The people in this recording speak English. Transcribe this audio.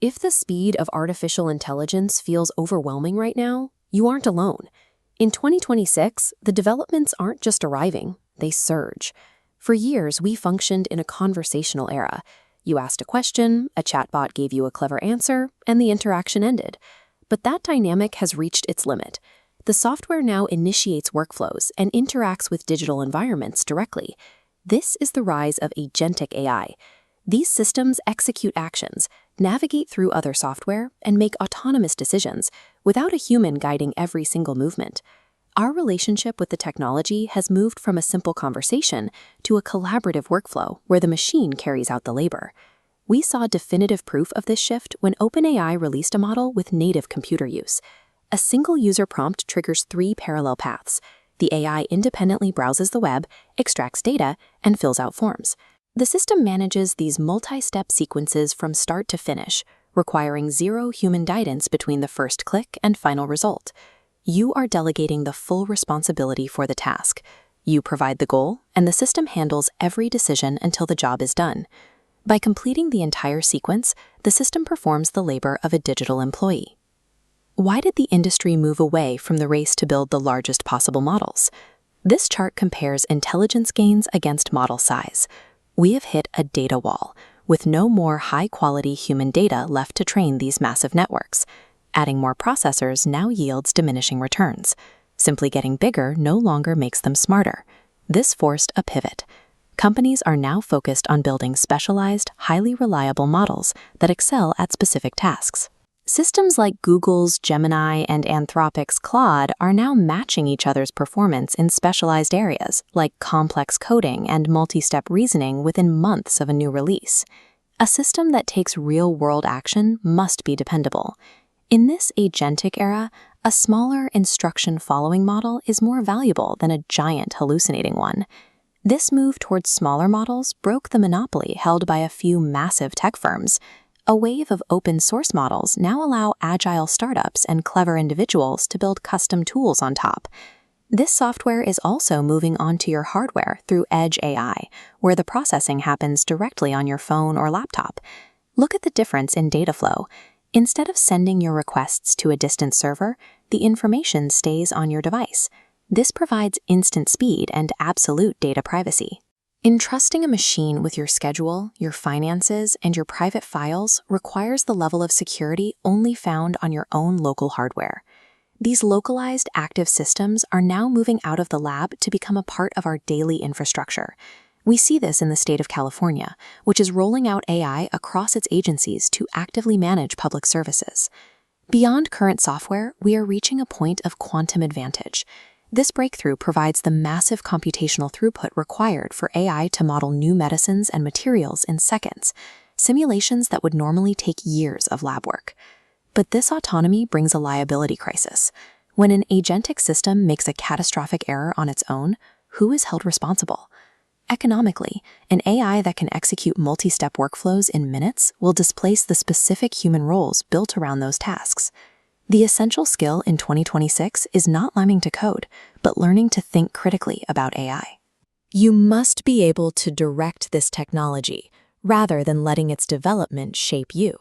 If the speed of artificial intelligence feels overwhelming right now, you aren't alone. In 2026, the developments aren't just arriving, they surge. For years, we functioned in a conversational era. You asked a question, a chatbot gave you a clever answer, and the interaction ended. But that dynamic has reached its limit. The software now initiates workflows and interacts with digital environments directly. This is the rise of agentic AI. These systems execute actions, navigate through other software, and make autonomous decisions without a human guiding every single movement. Our relationship with the technology has moved from a simple conversation to a collaborative workflow where the machine carries out the labor. We saw definitive proof of this shift when OpenAI released a model with native computer use. A single user prompt triggers 3 parallel paths. The AI independently browses the web, extracts data, and fills out forms. The system manages these multi-step sequences from start to finish, requiring zero human guidance between the first click and final result. You are delegating the full responsibility for the task. You provide the goal, and the system handles every decision until the job is done. By completing the entire sequence, the system performs the labor of a digital employee. Why did the industry move away from the race to build the largest possible models? This chart compares intelligence gains against model size. We have hit a data wall, with no more high-quality human data left to train these massive networks. Adding more processors now yields diminishing returns. Simply getting bigger no longer makes them smarter. This forced a pivot. Companies are now focused on building specialized, highly reliable models that excel at specific tasks. Systems like Google's Gemini and Anthropic's Claude are now matching each other's performance in specialized areas, like complex coding and multi-step reasoning within months of a new release. A system that takes real-world action must be dependable. In this agentic era, a smaller instruction-following model is more valuable than a giant hallucinating one. This move towards smaller models broke the monopoly held by a few massive tech firms. A wave of open-source models now allow agile startups and clever individuals to build custom tools on top. This software is also moving onto your hardware through Edge AI, where the processing happens directly on your phone or laptop. Look at the difference in data flow. Instead of sending your requests to a distant server, the information stays on your device. This provides instant speed and absolute data privacy. Entrusting a machine with your schedule, your finances, and your private files requires the level of security only found on your own local hardware. These localized active systems are now moving out of the lab to become a part of our daily infrastructure. We see this in the state of California, which is rolling out AI across its agencies to actively manage public services. Beyond current software, we are reaching a point of quantum advantage. This breakthrough provides the massive computational throughput required for AI to model new medicines and materials in seconds, simulations that would normally take years of lab work. But this autonomy brings a liability crisis. When an agentic system makes a catastrophic error on its own, who is held responsible? Economically, an AI that can execute multi-step workflows in minutes will displace the specific human roles built around those tasks. The essential skill in 2026 is not learning to code, but learning to think critically about AI. You must be able to direct this technology rather than letting its development shape you.